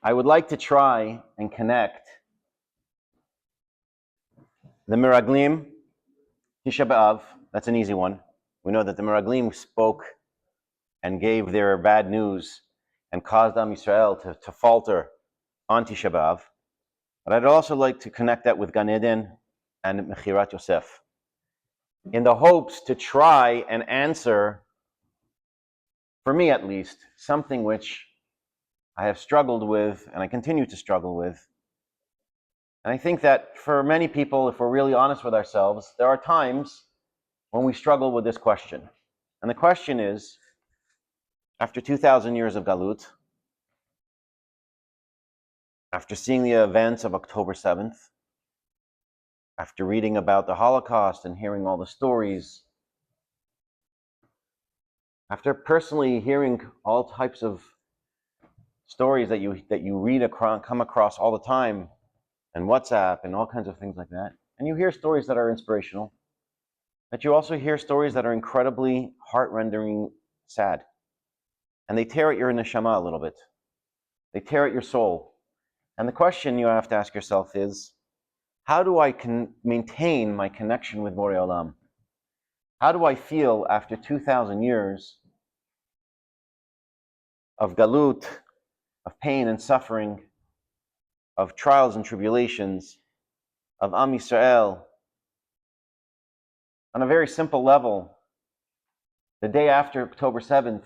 I would like to try and connect the Miraglim, Tisha B'Av. That's an easy one. We know that the Miraglim spoke and gave their bad news and caused Am Yisrael to falter on Tisha B'Av. But I'd also like to connect that with Gan Eden and Mechirat Yosef, in the hopes to try and answer, for me at least, something which I have struggled with and I continue to struggle with. And I think that for many people, if we're really honest with ourselves, there are times when we struggle with this question. And the question is, after 2,000 years of Galut, after seeing the events of October 7th, after reading about the Holocaust and hearing all the stories, after personally hearing all types of stories that you read across, come across all the time, and WhatsApp and all kinds of things like that, and you hear stories that are inspirational, but you also hear stories that are incredibly heart-rendering sad. And they tear at your neshama a little bit. They tear at your soul. And the question you have to ask yourself is, how do I maintain my connection with Borei Olam? How do I feel after 2,000 years of galut, of pain and suffering, of trials and tribulations, of Am Yisrael? On a very simple level, the day after October 7th,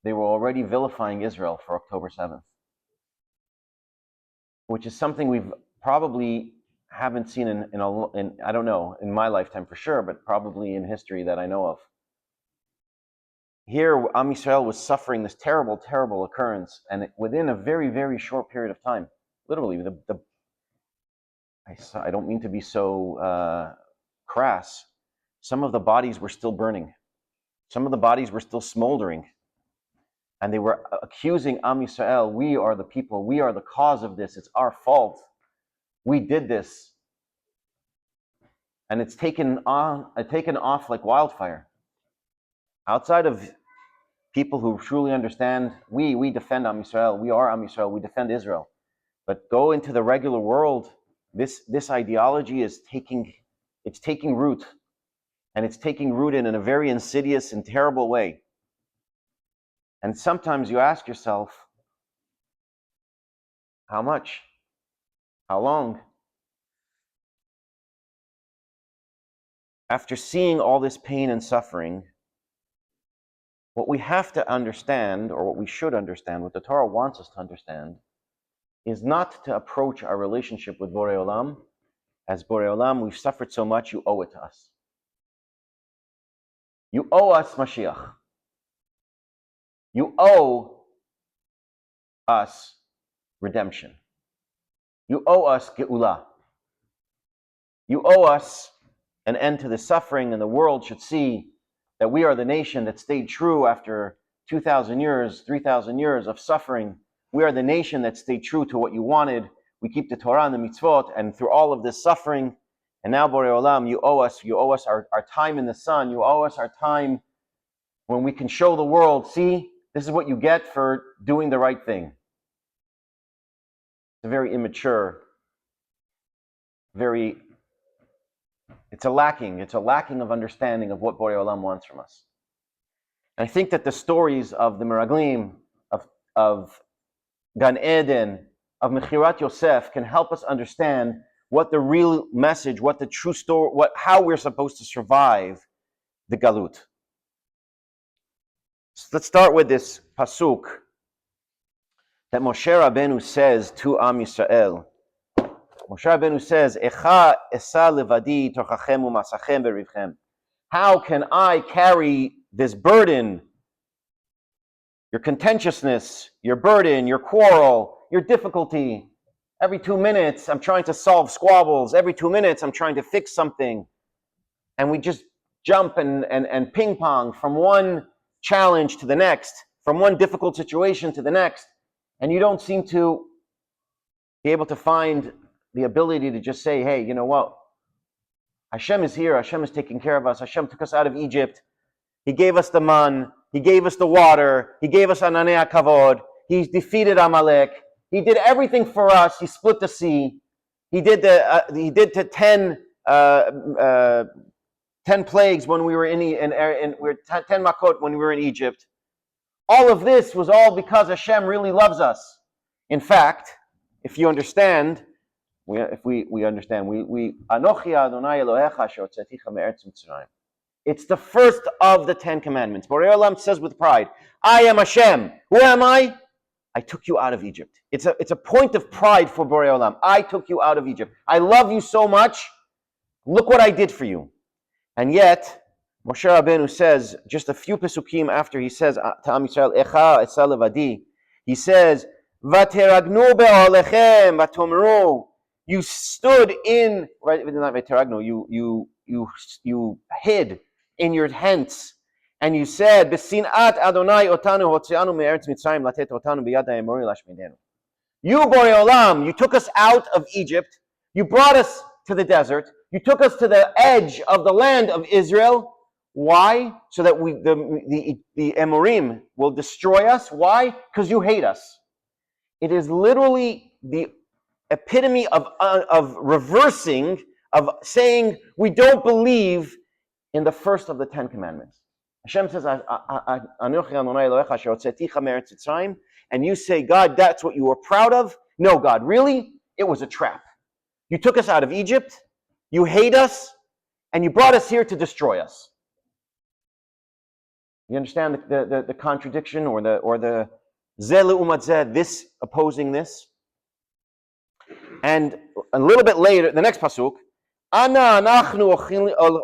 they were already vilifying Israel for October 7th, which is something we've probably haven't seen in I don't know, in my lifetime for sure, but probably in history that I know of. Here, Am Yisrael was suffering this terrible, terrible occurrence, and within a very, very short period of time, literally, I don't mean to be so crass, some of the bodies were still burning. Some of the bodies were still smoldering. And they were accusing Am Yisrael, we are the people, we are the cause of this, it's our fault. We did this. And it's taken off like wildfire. Outside of people who truly understand, we defend Am Yisrael, we are Am Yisrael, we defend Israel. But go into the regular world, this ideology is taking root. And it's taking root in a very insidious and terrible way. And sometimes you ask yourself, how much? How long? After seeing all this pain and suffering, what we have to understand, or what we should understand, what the Torah wants us to understand, is not to approach our relationship with Borei Olam as Borei Olam, we've suffered so much, you owe it to us. You owe us Mashiach. You owe us redemption. You owe us Geula. You owe us an end to the suffering, and the world should see that we are the nation that stayed true after 2,000 years, 3,000 years of suffering. We are the nation that stayed true to what you wanted. We keep the Torah and the mitzvot, and through all of this suffering, and now Borei Olam, you owe us our time in the sun. You owe us our time when we can show the world, see, this is what you get for doing the right thing. It's a very immature, it's a lacking of understanding of what Borei Olam wants from us. And I think that the stories of the Miraglim, of Gan Eden, of Mechirat Yosef can help us understand what the real message, what the true story, how we're supposed to survive the Galut. So let's start with this pasuk that Moshe Rabbeinu says to Am Yisrael. Moshe Rabbeinu says, "Echa esa levadi torchachem umasachem berivchem." How can I carry this burden, your contentiousness, your burden, your quarrel, your difficulty? Every 2 minutes, I'm trying to solve squabbles. Every 2 minutes, I'm trying to fix something. And we just jump and ping pong from one challenge to the next, from one difficult situation to the next. And you don't seem to be able to find the ability to just say, hey, you know what? Hashem is here. Hashem is taking care of us. Hashem took us out of Egypt. He gave us the man. He gave us the water. He gave us Ananei HaKavod. He's defeated Amalek. He did everything for us. He split the sea. He did the 10 plagues when we were in 10 makot when we were in Egypt. All of this was all because Hashem really loves us. In fact, if you understand, Anochi Adonai Elohecha shehotzeticha me'eretz Mitzrayim. It's the first of the 10 commandments. Borei Olam says with pride, I am Hashem. Who am I? I took you out of Egypt. It's a point of pride for Borei Olam. I took you out of Egypt. I love you so much. Look what I did for you. And yet, Moshe Rabbeinu says, just a few pesukim after he says, Ta'am Yisrael, Echa Esa Levadi, he says, Vateragnu be'olechem, vatomru. You stood in, right, not Vateragnu, you hid in your tents, and you said, B'sinat Adonai otanu hotzeanu me'eretz Mitzrayim latet otanu b'yad ha'emori lashmidenu. You, Borei Olam, you took us out of Egypt, you brought us to the desert, you took us to the edge of the land of Israel. Why? So that the Amorim will destroy us. Why? Because you hate us. It is literally the epitome of reversing, of saying we don't believe in the first of the 10 commandments. Hashem says, and you say, God, that's what you were proud of? No, God, really? It was a trap. You took us out of Egypt, you hate us, and you brought us here to destroy us. You understand the contradiction or the zeh le'umat zeh, this opposing this? And a little bit later, the next pasuk, Ana anachnu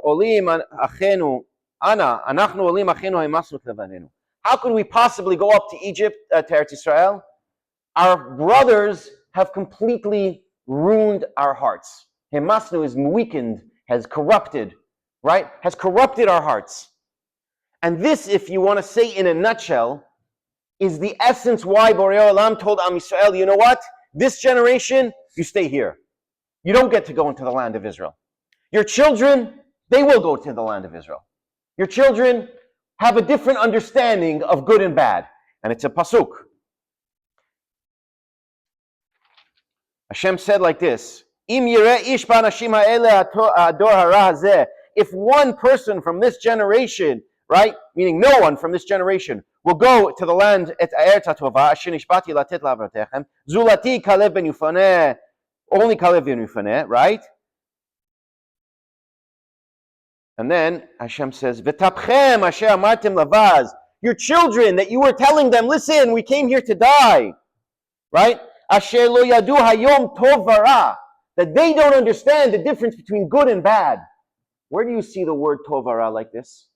olim achenu, Ana anachnu olim achenu ha'emasnu levanenu. How could we possibly go up to Egypt, to Eretz Israel? Our brothers have completely ruined our hearts. Hemasnu is weakened, has corrupted, right? Has corrupted our hearts. And this, if you want to say in a nutshell, is the essence why Borei Olam told Am Yisrael, you know what? This generation, you stay here. You don't get to go into the land of Israel. Your children, they will go to the land of Israel. Your children have a different understanding of good and bad. And it's a pasuk. Hashem said like this, Im yireh ish b'anashim ha'ele ador hara hazeh. If one person from this generation, right, meaning no one from this generation, will go to the land et Eretz HaTova, asher nishbati latet la'avrotechem, zulati kalev ben yufaneh, only kalev ben yufaneh, right? And then Hashem says, V'tapchem asher amartem lavaz, your children that you were telling them, listen, we came here to die, right? Asher lo yadu hayom tov vara, that they don't understand the difference between good and bad. Where do you see the word tov vara like this?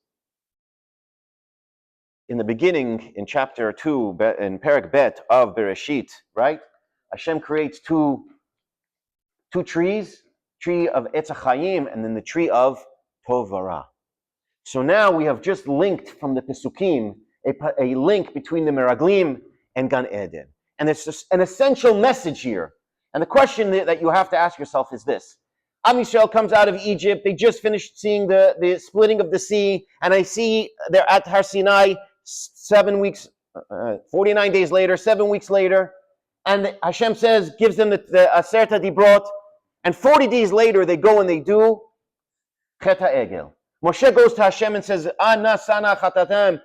In the beginning, in chapter 2, in Perek Bet of Bereshit, right? Hashem creates two trees, tree of Etz HaChaim, and then the tree of Tov Vara. So now we have just linked from the Pesukim, a link between the Meraglim and Gan Eden. And it's just an essential message here. And the question that you have to ask yourself is this. Am Yisrael comes out of Egypt, they just finished seeing the splitting of the sea, and I see they're at Har Sinai 7 weeks, 49 days later, 7 weeks later, and Hashem says, gives them the Aserta Dibrot, and 40 days later they go and they do Chet HaEgel. Moshe goes to Hashem and says, Ana sana chatatem,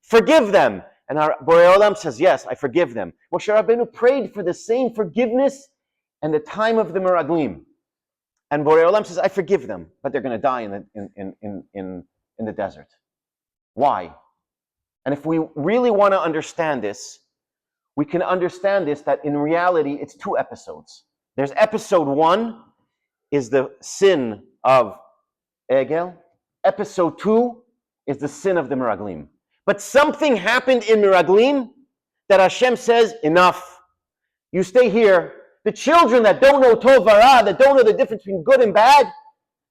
forgive them. And Borei Olam says, yes, I forgive them. Moshe Rabbeinu prayed for the same forgiveness and the time of the Meraglim. And Borei Olam says, I forgive them, but they're going to die in the desert. Why? And if we really want to understand this, we can understand this that in reality it's 2 episodes. There's episode 1 is the sin of Egel. Episode 2 is the sin of the Meraglim. But something happened in Meraglim that Hashem says, enough. You stay here. The children that don't know Tov Vara, that don't know the difference between good and bad,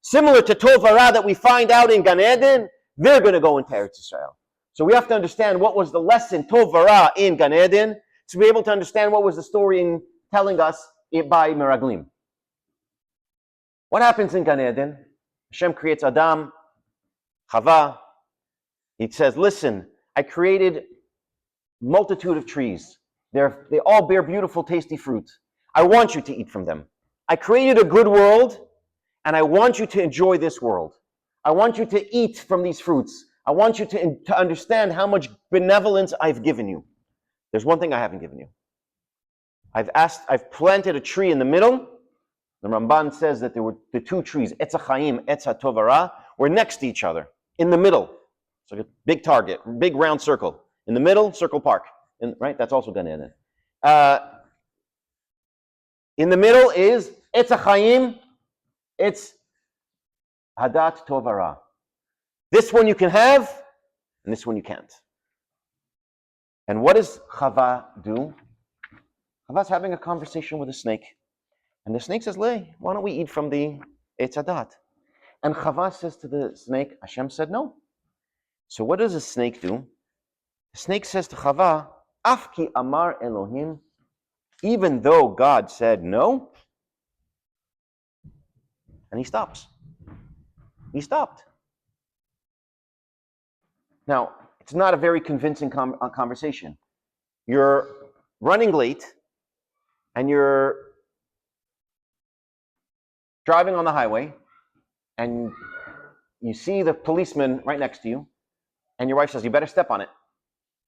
similar to Tov Vara that we find out in Gan Eden, they're going to go into Eretz Israel. So we have to understand what was the lesson Tov Vara in Gan Eden to be able to understand what was the story in telling us it by Meraglim. What happens in Gan Eden? Hashem creates Adam, Chava. He says, listen, I created multitude of trees. They all bear beautiful, tasty fruit. I want you to eat from them. I created a good world, and I want you to enjoy this world. I want you to eat from these fruits. I want you to understand how much benevolence I've given you. There's one thing I haven't given you. I've planted a tree in the middle. The Ramban says that there were the two trees, Etz HaChaim, Etz HaTov HaRa, were next to each other, in the middle. So a big target, big round circle. In the middle, Circle Park. Right? That's also Gan Eden. In the middle is Etz HaChaim, it's Hadat Tov HaRa. This one you can have, and this one you can't. And what does Chava do? Chava's having a conversation with a snake. And the snake says, why don't we eat from the Etz Hadat? And Chava says to the snake, Hashem said no. So what does the snake do? The snake says to Chava, Afki Amar Elohim, even though God said no, and he stops. He stopped. Now, it's not a very convincing conversation. You're running late, and you're driving on the highway, and you see the policeman right next to you, and your wife says, you better step on it.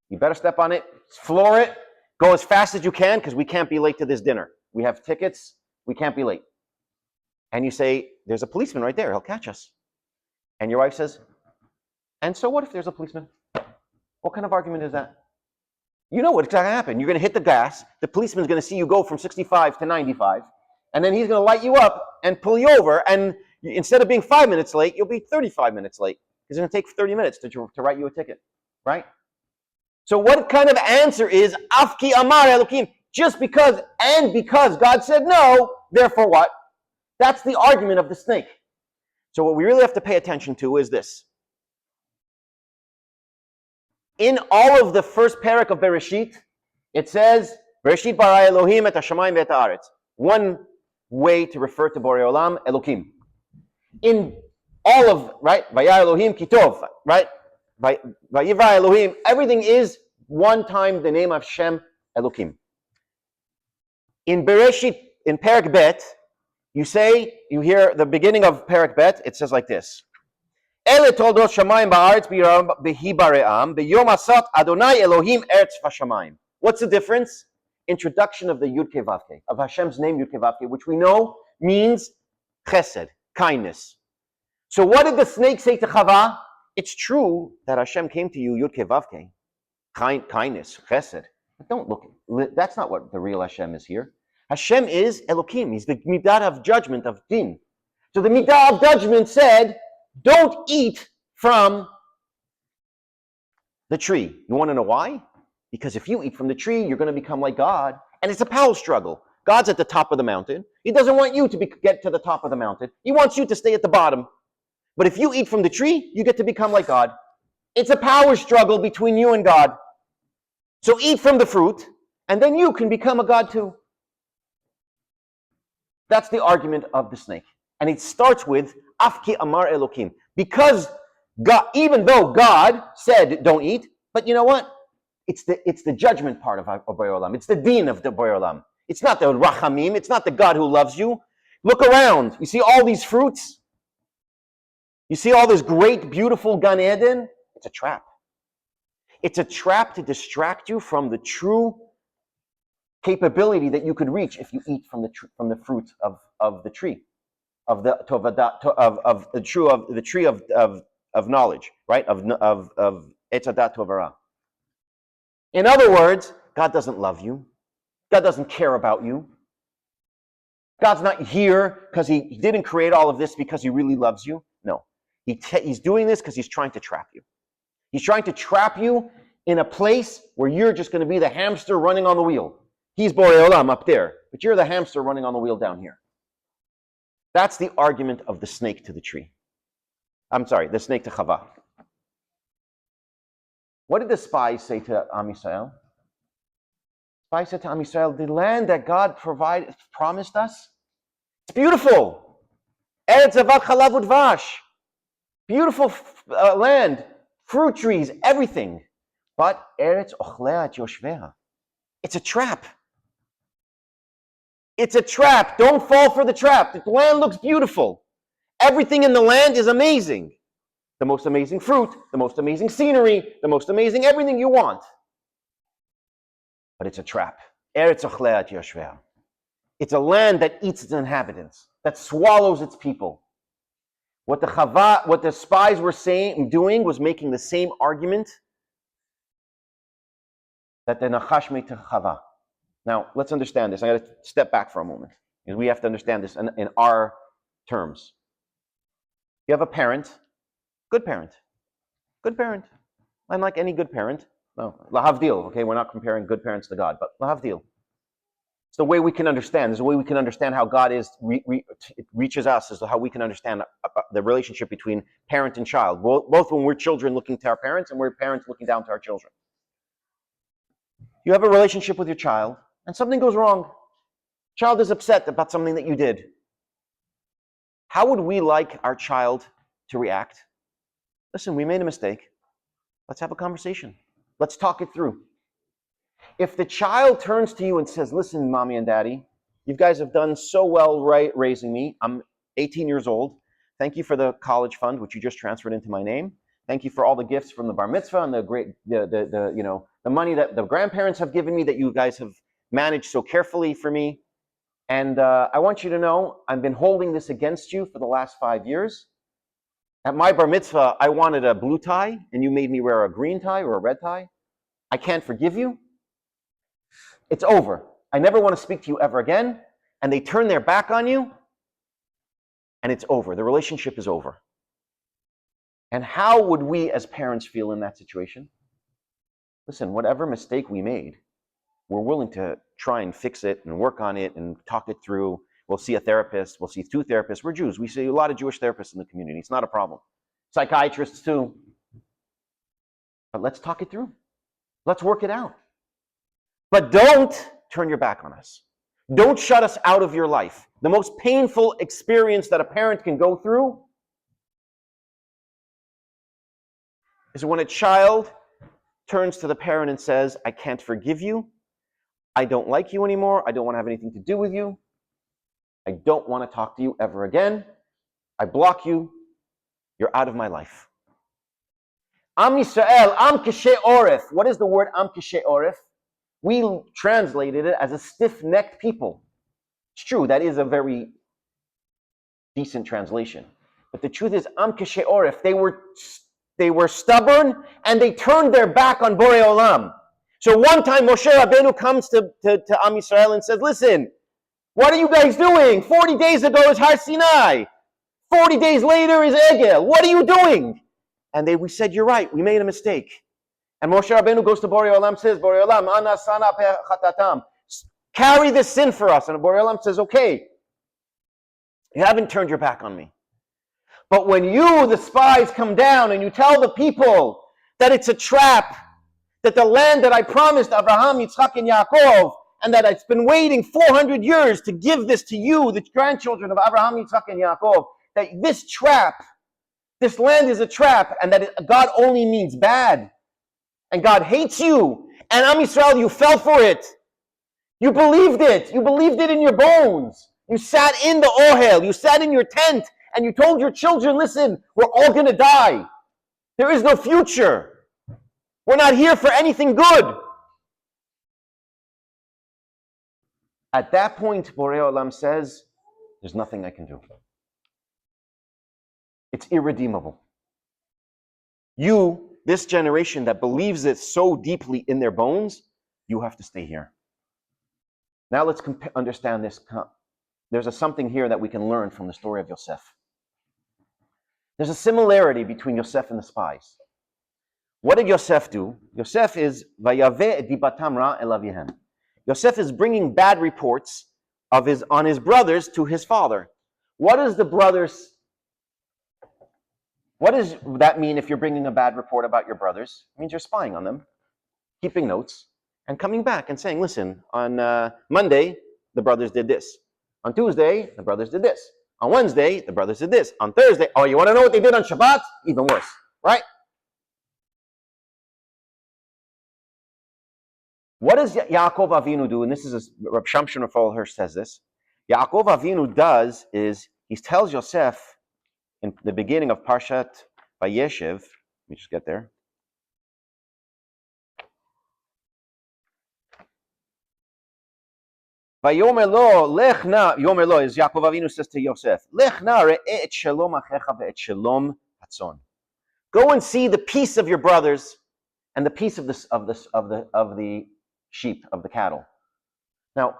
You better step on it, floor it, go as fast as you can, because we can't be late to this dinner. We have tickets, we can't be late. And you say, there's a policeman right there, he'll catch us. And your wife says, and so what if there's a policeman? What kind of argument is that? You know what's going to happen. You're going to hit the gas, the policeman's going to see you go from 65 to 95, and then he's going to light you up and pull you over, and instead of being 5 minutes late, you'll be 35 minutes late. It's going to take 30 minutes to write you a ticket, right? So what kind of answer is Afki Amar Elokim? Just because God said no, therefore what? That's the argument of the snake. So what we really have to pay attention to is this. In all of the first parak of Bereshit, it says, Bereshit bara Elohim et hashamayim ve'et haaretz. One way to refer to Borei Olam, Elokim. In all of, right, Vaya Elohim kitov, right? Vayivra Elohim, everything is one time the name of Shem Elokim. In Bereshit, in Parak Bet, you hear the beginning of Parak Bet, it says like this. Ele toldos shamayim ba'aretz behi bare'am, b'yom asat Adonai Elohim eretz v'shamayim. What's the difference? Introduction of the Yud Kei Vav Kei, of Hashem's name Yud Kei Vav Kei, which we know means chesed, kindness. So what did the snake say to Chava? It's true that Hashem came to you, Yud Kei Vav Kei, kindness, chesed. But don't look, that's not what the real Hashem is here. Hashem is Elokim. He's the midah of judgment, of din. So the midah of judgment said, don't eat from the tree. You want to know why? Because if you eat from the tree, you're going to become like God. And it's a power struggle. God's at the top of the mountain. He doesn't want you to get to the top of the mountain. He wants you to stay at the bottom. But if you eat from the tree, you get to become like God. It's a power struggle between you and God. So eat from the fruit, and then you can become a God too. That's the argument of the snake. And it starts with Afki Amar Elokim. Because God, even though God said don't eat, but you know what? It's the judgment part of Borei Olam. It's the deen of the Borei Olam. It's not the Rachamim. It's not the God who loves you. Look around. You see all these fruits? You see all this great, beautiful Gan Eden? It's a trap. It's a trap to distract you from the true capability that you could reach if you eat from the fruit of the tree, of the tree of knowledge, right? Of Etz Hadat Tov HaRa. In other words, God doesn't love you. God doesn't care about you. God's not here because he didn't create all of this because he really loves you. No. He's doing this because he's trying to trap you. He's trying to trap you in a place where you're just going to be the hamster running on the wheel. He's Borei Olam up there, but you're the hamster running on the wheel down here. That's the argument of the snake to the tree. The snake to Chava. What did the spies say to Am Yisrael? Spies said to Am Yisrael, the land that God promised us, it's beautiful. Eretz Zavat Chalav Udvash. Beautiful land, fruit trees, everything. But Eretz Ochlea et Yoshveha. It's a trap. It's a trap. Don't fall for the trap. The land looks beautiful. Everything in the land is amazing. The most amazing fruit, the most amazing scenery, the most amazing everything you want. But it's a trap. Eretz ochleat yoshvea. It's a land that eats its inhabitants, that swallows its people. What the spies were doing was making the same argument that the Nachash made to Chava. Now, let's understand this. I got to step back for a moment, because we have to understand this in our terms. You have a parent, good parent, unlike any good parent. No, lahavdil, okay? We're not comparing good parents to God, but lahavdil. It's the way we can understand. It's the way we can understand how God is, it reaches us, is how we can understand the relationship between parent and child, both when we're children looking to our parents and we're parents looking down to our children. You have a relationship with your child, and something goes wrong. Child is upset about something that you did. How would we like our child to react? Listen, we made a mistake. Let's have a conversation. Let's talk it through. If the child turns to you and says, listen, mommy and daddy, you guys have done so well raising me. I'm 18 years old. Thank you for the college fund, which you just transferred into my name. Thank you for all the gifts from the bar mitzvah and the money that the grandparents have given me that you guys have managed so carefully for me. And I want you to know, I've been holding this against you for the last 5 years. At my bar mitzvah, I wanted a blue tie, and you made me wear a green tie or a red tie. I can't forgive you. It's over. I never want to speak to you ever again. And they turn their back on you, and it's over. The relationship is over. And how would we as parents feel in that situation? Listen, whatever mistake we made, we're willing to try and fix it and work on it and talk it through. We'll see a therapist. We'll see 2 therapists. We're Jews. We see a lot of Jewish therapists in the community. It's not a problem. Psychiatrists too. But let's talk it through. Let's work it out. But don't turn your back on us. Don't shut us out of your life. The most painful experience that a parent can go through is when a child turns to the parent and says, I can't forgive you. I don't like you anymore. I don't want to have anything to do with you. I don't want to talk to you ever again. I block you. You're out of my life. Am Yisrael, Am Keshe Oref. What is the word Am Keshe Oref? We translated it as a stiff-necked people. It's true, that is a very decent translation. But the truth is, Am Keshe Oref, they were stubborn and they turned their back on Borei Olam. So one time Moshe Rabbeinu comes to Am Yisrael and says, listen, what are you guys doing? 40 days ago is Har Sinai. 40 days later is Egel. What are you doing? And we said, you're right, we made a mistake. And Moshe Rabbeinu goes to Borei Olam, says, Borei Olam, Ana sana pe chatatam. Carry this sin for us. And Borei Olam says, okay, you haven't turned your back on me. But when you, the spies, come down and you tell the people that it's a trap, that the land that I promised Abraham, Yitzchak, and Yaakov, and that it's been waiting 400 years to give this to you, the grandchildren of Abraham, Yitzchak, and Yaakov, that this trap, this land is a trap, and that God only means bad, and God hates you, and Am Yisrael, you fell for it. You believed it. You believed it in your bones. You sat in the ohel. You sat in your tent, and you told your children, listen, we're all going to die. There is no future. We're not here for anything good. At that point, Borei Olam says, there's nothing I can do. It's irredeemable. You, this generation that believes it so deeply in their bones, you have to stay here. Now let's understand this. There's something here that we can learn from the story of Yosef. There's a similarity between Yosef and the spies. What did Yosef do? Yosef is Vayaveh et dibatam ra el avihem. Yosef is bringing bad reports on his brothers to his father. What does that mean if you're bringing a bad report about your brothers? It means you're spying on them, keeping notes, and coming back and saying, listen, on Monday, the brothers did this. On Tuesday, the brothers did this. On Wednesday, the brothers did this. On Thursday, oh, you want to know what they did on Shabbat? Even worse, right? What does Yaakov Avinu do? And this is Reb Shamshon Raphael Hirsch says this. Yaakov Avinu does is he tells Yosef in the beginning of Parshat Vayeshev. Let me just get there. Vayomer lo, lech na. Yomer lo is Yaakov Avinu says to Yosef, lech na re'eh et shalom achecha ve'et shalom hatzon. Go and see the peace of your brothers and the peace of the sheep, of the cattle. Now,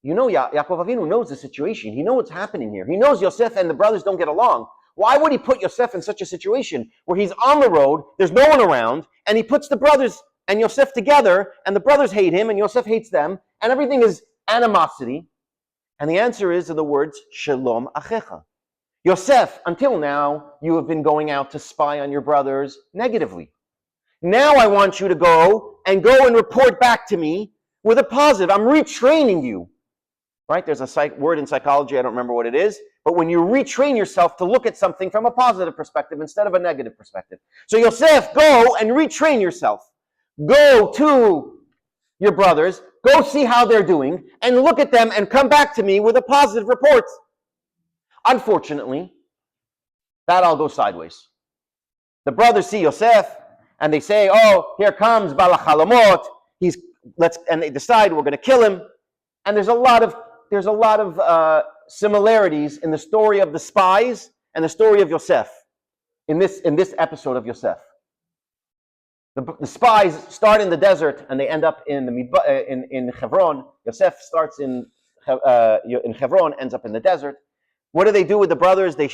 you know Yaakov Avinu knows the situation. He knows what's happening here. He knows Yosef and the brothers don't get along. Why would he put Yosef in such a situation where he's on the road, there's no one around, and he puts the brothers and Yosef together, and the brothers hate him, and Yosef hates them, and everything is animosity? And the answer is in the words, Shalom Achecha. Yosef, until now, you have been going out to spy on your brothers negatively. Now I want you to go and report back to me with a positive. I'm retraining you. Right? There's a word in psychology, I don't remember what it is, but when you retrain yourself to look at something from a positive perspective instead of a negative perspective. So Yosef, go and retrain yourself. Go to your brothers, go see how they're doing, and look at them and come back to me with a positive report. Unfortunately, that all goes sideways. The brothers see Yosef, and they say, oh, here comes Bala Chalamot, and they decide we're going to kill him. And there's a lot of similarities in the story of the spies and the story of Yosef in this episode of Yosef. The spies start in the desert and they end up in Hebron. Yosef starts in Hebron, ends up in the desert. What do they do with the brothers? They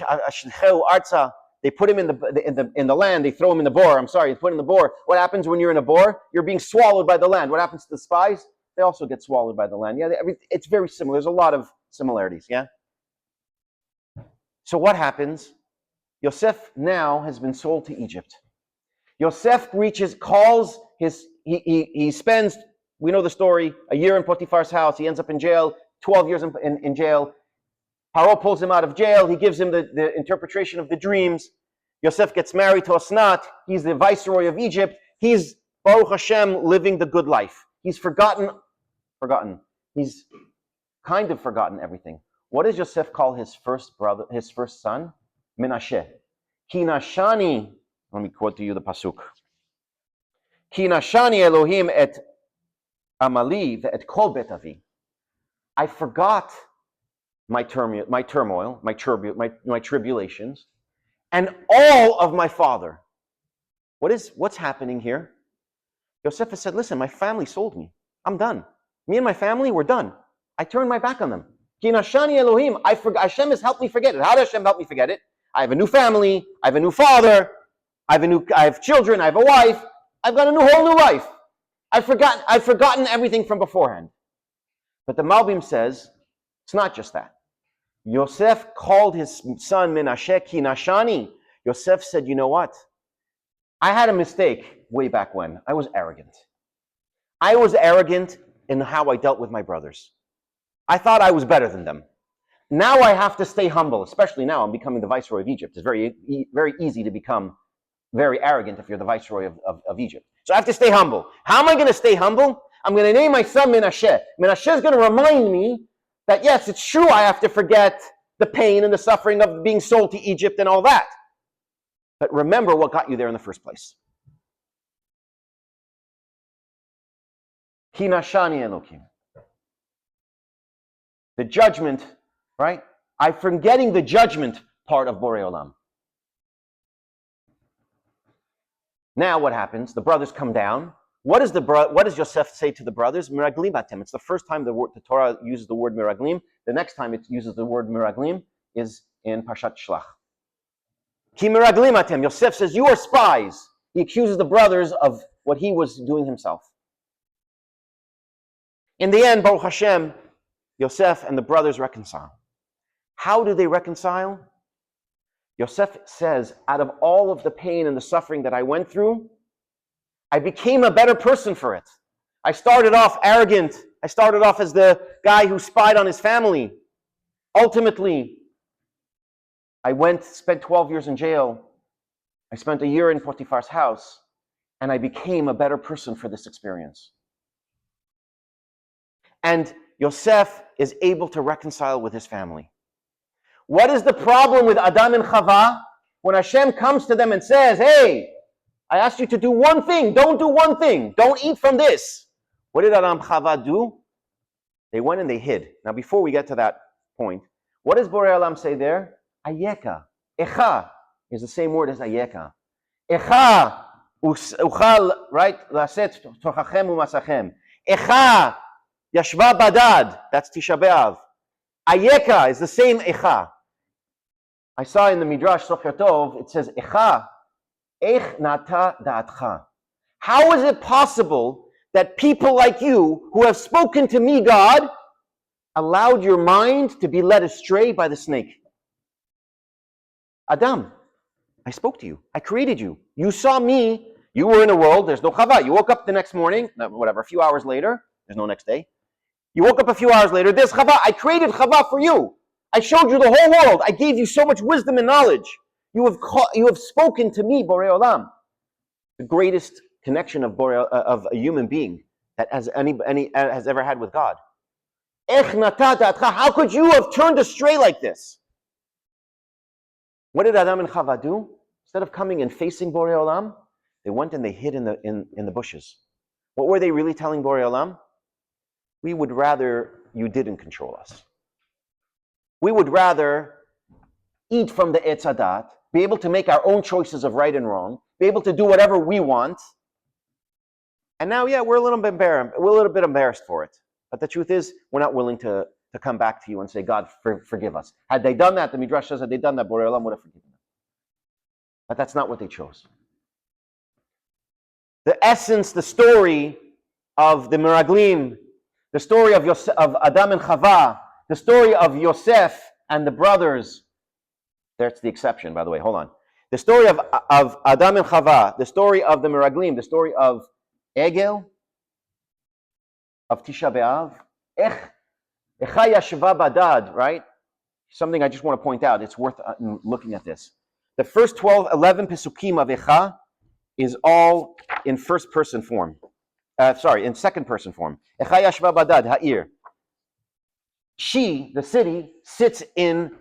put him in the land. They throw him in the bore. They put him in the bore. What happens when you're in a bore? You're being swallowed by the land. What happens to the spies? They also get swallowed by the land. Yeah, it's very similar. There's a lot of similarities. Yeah. So what happens? Yosef now has been sold to Egypt. Yosef he spends, we know the story, a year in Potiphar's house. He ends up in jail, 12 years in jail. Paro pulls him out of jail. He gives him the interpretation of the dreams. Yosef gets married to Asnat. He's the viceroy of Egypt. He's, Baruch Hashem, living the good life. He's forgotten. He's kind of forgotten everything. What does Yosef call his first son? Menashe. Kinashani. Let me quote to you the pasuk. Kinashani Elohim et amali ve'et kol bet avi. I forgot my turmoil, my tribulations, and all of my father. What's happening here? Yosef has said, listen, my family sold me. I'm done. Me and my family, we're done. I turned my back on them. Kinashani Elohim. Hashem has helped me forget it. How does Hashem help me forget it? I have a new family. I have a new father. I have children. I have a wife. I've got a whole new life. I've forgotten everything from beforehand. But the Malbim says, it's not just that. Yosef called his son Menashe Kinashani. Yosef said, you know what? I had a mistake way back when. I was arrogant. I was arrogant in how I dealt with my brothers. I thought I was better than them. Now I have to stay humble, especially now I'm becoming the viceroy of Egypt. It's very, very easy to become very arrogant if you're the viceroy of Egypt. So I have to stay humble. How am I going to stay humble? I'm going to name my son Menashe. Menashe is going to remind me that yes, it's true I have to forget the pain and the suffering of being sold to Egypt and all that. But remember what got you there in the first place. Kinashani Elokim. The judgment, right? I'm forgetting the judgment part of Borei Olam. Now what happens? The brothers come down. What does Yosef say to the brothers? Miraglim atem. It's the first time the Torah uses the word miraglim. The next time it uses the word miraglim is in Parshat Shlach. Ki miraglim atem. Yosef says, you are spies. He accuses the brothers of what he was doing himself. In the end, Baruch Hashem, Yosef and the brothers reconcile. How do they reconcile? Yosef says, out of all of the pain and the suffering that I went through, I became a better person for it. I started off arrogant. I started off as the guy who spied on his family. Ultimately, I spent 12 years in jail. I spent a year in Potiphar's house, and I became a better person for this experience. And Yosef is able to reconcile with his family. What is the problem with Adam and Chava? When Hashem comes to them and says, hey, I asked you to do one thing. Don't do one thing. Don't eat from this. What did Adam and Chava do? They went and they hid. Now, before we get to that point, what does Borei Olam say there? Ayeka. Echa is the same word as ayeka. Echa uchal, right? Laset tochachem umasachem. Echa yashva badad. That's Tisha B'Av. Ayeka is the same echa. I saw in the Midrash Socher Tov, it says echa. Ech nata da'atcha. How is it possible that people like you, who have spoken to me, God, allowed your mind to be led astray by the snake? Adam, I spoke to you. I created you. You saw me. You were in a world. There's no Chava. You woke up the next morning, whatever, a few hours later. There's no next day. You woke up a few hours later. There's Chava. I created Chava for you. I showed you the whole world. I gave you so much wisdom and knowledge. You have spoken to me, Borei Olam. The greatest connection of a human being that has ever had with God. How could you have turned astray like this? What did Adam and Chava do? Instead of coming and facing Borei Olam, they went and they hid in the bushes. What were they really telling Borei Olam? We would rather you didn't control us. We would rather eat from the Etz Hadat, be able to make our own choices of right and wrong, be able to do whatever we want. And now, we're a little bit embarrassed for it. But the truth is, we're not willing to come back to you and say, God, forgive us. Had they done that, the Midrash says, had they done that, Borei Olam would have forgiven them. But that's not what they chose. The essence, the story of the Meraglim, the story of Adam and Chava, the story of Yosef and the brothers, that's the exception, by the way, hold on. The story of Adam and Chava, the story of the Meraglim, the story of Egel, of Tisha B'Av, Echa yashva badad, right? Something I just want to point out, it's worth looking at this. The first 11 Pesukim of Echa is all in first person form. In second person form. Echa yashva badad, ha'ir. She, the city, sits in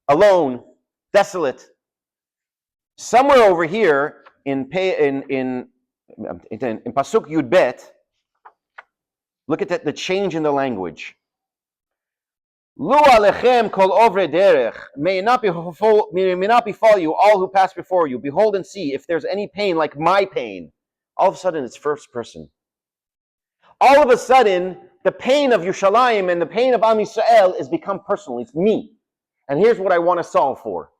alone, desolate. Somewhere over here in Pasuk Yud Bet, look at the change in the language. Lu alechem kol ovre derech, may not befall you all who pass before you. Behold and see if there's any pain like my pain. All of a sudden, it's first person. All of a sudden, the pain of Yerushalayim and the pain of Am Yisrael is become personal. It's me. And here's what I want to solve for.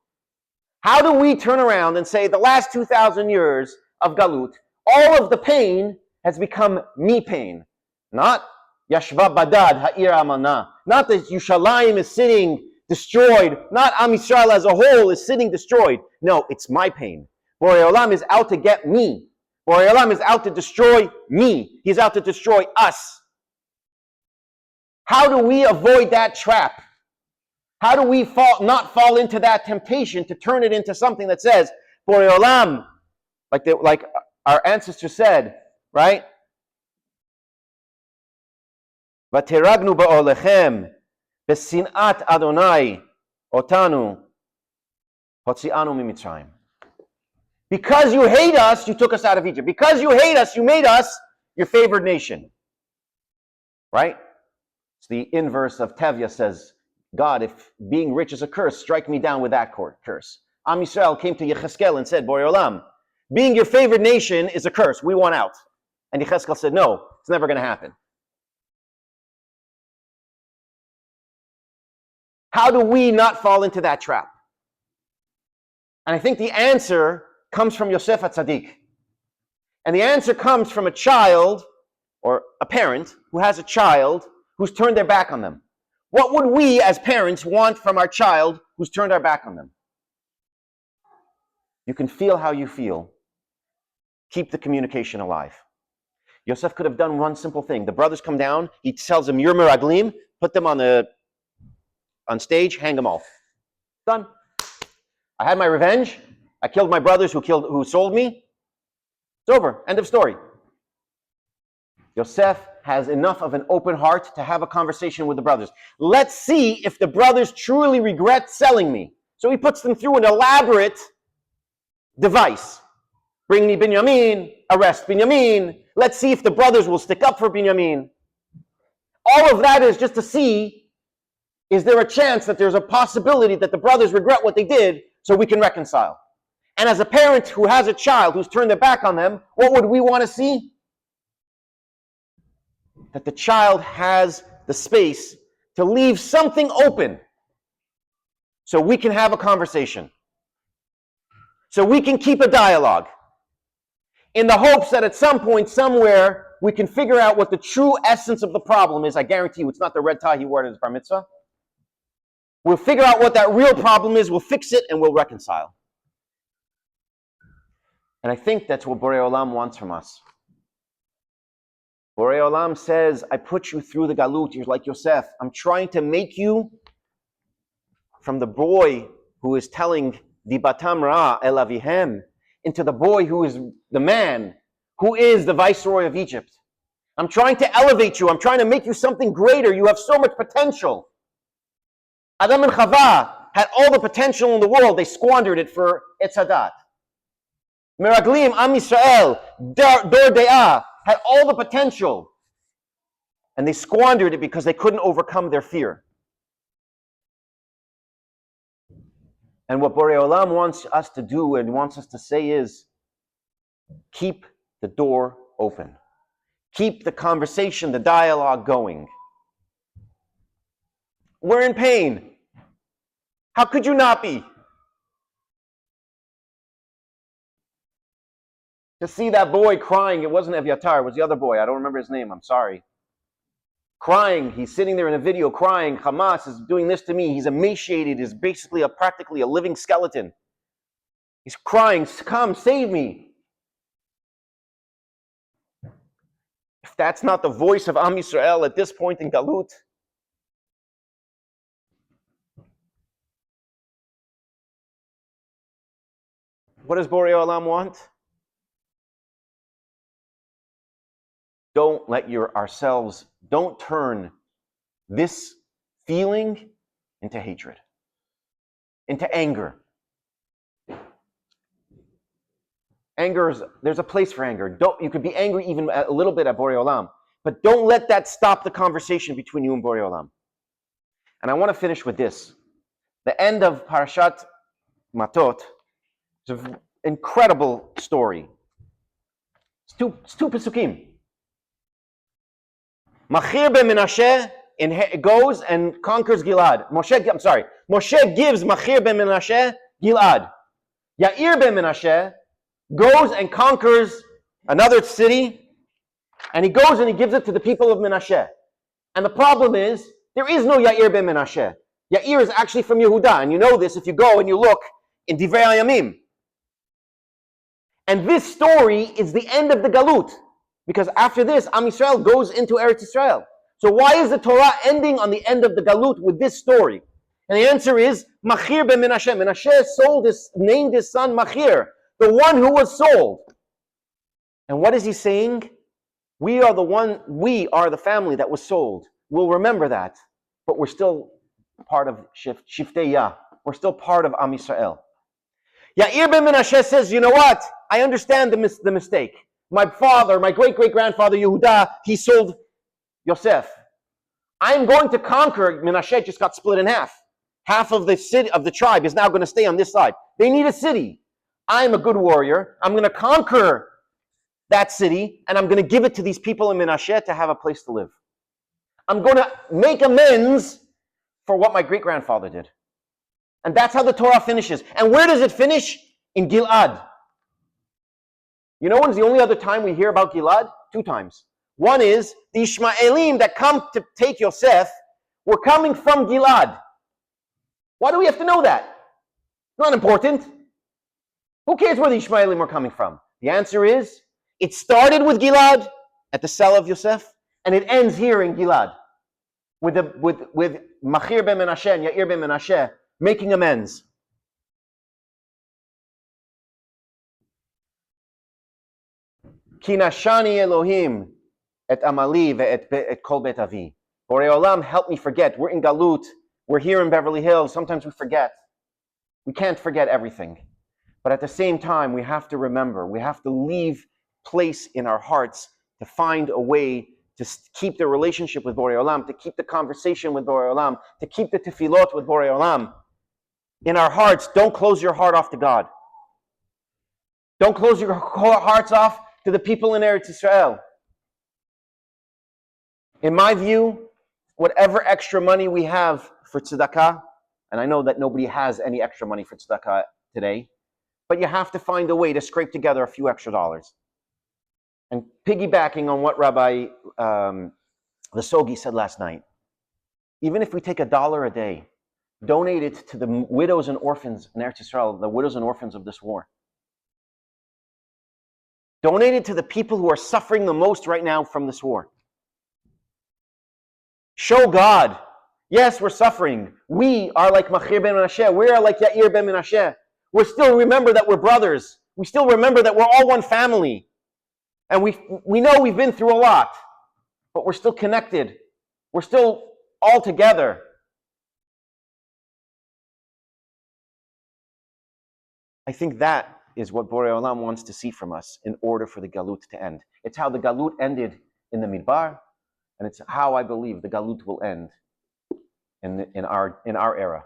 How do we turn around and say the last 2,000 years of Galut, all of the pain has become me pain? Not Yashva Badad Ha'ir Amana. Not that Yerushalayim is sitting destroyed. Not Am Yisrael as a whole is sitting destroyed. No, it's my pain. Borei Olam is out to get me. Borei Olam is out to destroy me. He's out to destroy us. How do we avoid that trap? How do we not fall into that temptation to turn it into something that says, Borei Olam, like our ancestors said, right? V'teragnu ba'olechem b'sinat Adonai otanu hotzianu mimitzrayim. Because you hate us, you took us out of Egypt. Because you hate us, you made us your favored nation. Right? It's the inverse of Tevye says, God, if being rich is a curse, strike me down with that curse. Am Yisrael came to Yecheskel and said, Borei Olam, being your favored nation is a curse. We want out. And Yecheskel said, no, it's never going to happen. How do we not fall into that trap? And I think the answer comes from Yosef HaTzadik. And the answer comes from a child or a parent who has a child who's turned their back on them. What would we as parents want from our child who's turned our back on them? You can feel how you feel. Keep the communication alive. Yosef could have done one simple thing. The brothers come down, he tells them, you're Meraglim, put them on stage, hang them all. Done. I had my revenge. I killed my brothers who sold me. It's over. End of story. Yosef has enough of an open heart to have a conversation with the brothers. Let's see if the brothers truly regret selling me. So he puts them through an elaborate device. Bring me Binyamin, arrest Binyamin. Let's see if the brothers will stick up for Binyamin. All of that is just to see, is there a chance that there's a possibility that the brothers regret what they did so we can reconcile? And as a parent who has a child who's turned their back on them, what would we want to see? That the child has the space to leave something open so we can have a conversation, so we can keep a dialogue, in the hopes that at some point, somewhere, we can figure out what the true essence of the problem is. I guarantee you it's not the red tie he wore at his bar mitzvah. We'll figure out what that real problem is, we'll fix it, and we'll reconcile. And I think that's what Borei Olam wants from us. Borei Olam says, I put you through the galut. You're like Yosef. I'm trying to make you from the boy who is telling Dibatam Ra El Avihem into the boy who is the man, who is the viceroy of Egypt. I'm trying to elevate you. I'm trying to make you something greater. You have so much potential. Adam and Chava had all the potential in the world. They squandered it for Etz Hadat. Meraglim, Am Yisrael, Dor De'ah, had all the potential. And they squandered it because they couldn't overcome their fear. And what Borei Olam wants us to do and wants us to say is, keep the door open. Keep the conversation, the dialogue going. We're in pain. How could you not be? To see that boy crying, it wasn't Eviatar, it was the other boy, I don't remember his name, I'm sorry. Crying, he's sitting there in a video crying, Hamas is doing this to me, he's emaciated, he's basically practically a living skeleton. He's crying, come, save me. If that's not the voice of Am Yisrael at this point in Galut, what does Borei Olam want? Don't let don't turn this feeling into hatred, into anger. There's a place for anger. You could be angry even a little bit at Borei Olam, but don't let that stop the conversation between you and Borei Olam. And I want to finish with this. The end of Parashat Matot is an incredible story. It's two pesukim. Machir ben Menashe goes and conquers Gilad. Moshe gives Machir ben Menashe Gilad. Yair ben Menashe goes and conquers another city, and he goes and he gives it to the people of Menashe. And the problem is, there is no Yair ben Menashe. Yair is actually from Yehuda, and you know this if you go and you look in Divrei Hayamim. And this story is the end of the Galut. Because after this, Am Yisrael goes into Eretz Yisrael. So why is the Torah ending on the end of the Galut with this story? And the answer is, Machir ben Menashe. Menashe named his son Machir, the one who was sold. And what is he saying? We are the family that was sold. We'll remember that. But we're still part of Shiftei Yah. We're still part of Am Yisrael. Yair ben Menashe says, you know what? I understand the mistake. My great-great-grandfather Yehuda, he sold Yosef. I'm going to conquer. Menashe just got split in half. Half of the city of the tribe is now going to stay on this side. They need a city. I'm a good warrior. I'm going to conquer that city, and I'm going to give it to these people in Menashe to have a place to live. I'm going to make amends for what my great-grandfather did. And that's how the Torah finishes. And where does it finish? In Gilad. You know when's the only other time we hear about Gilad? 2 times. One is the Ishmaelim that come to take Yosef were coming from Gilad. Why do we have to know that? Not important. Who cares where the Ishmaelim are coming from? The answer is, it started with Gilad at the cell of Yosef, and it ends here in Gilad with Machir ben Menashe and Yair ben Menashe making amends. Kinashani Elohim, et amali ve'et kol bet avi. Borei Olam, help me forget. We're in Galut. We're here in Beverly Hills. Sometimes we forget. We can't forget everything. But at the same time, we have to remember. We have to leave place in our hearts to find a way to keep the relationship with Borei Olam, to keep the conversation with Borei Olam, to keep the tefillot with Borei Olam. In our hearts, don't close your heart off to God. Don't close your hearts off to the people in Eretz Israel. In my view, whatever extra money we have for tzedakah, and I know that nobody has any extra money for tzedakah today, but you have to find a way to scrape together a few extra dollars. And piggybacking on what Rabbi Vasogi said last night, even if we take $1 a day, donate it to the widows and orphans in Eretz Israel, the widows and orphans of this war. Donate it to the people who are suffering the most right now from this war. Show God, yes, we're suffering. We are like Machir ben Menashe. We are like Yair ben Menashe. We still remember that we're brothers. We still remember that we're all one family. And we know we've been through a lot, but we're still connected. We're still all together. I think that is what Borei Olam wants to see from us in order for the Galut to end. It's how the Galut ended in the Midbar, and it's how I believe the Galut will end in our era.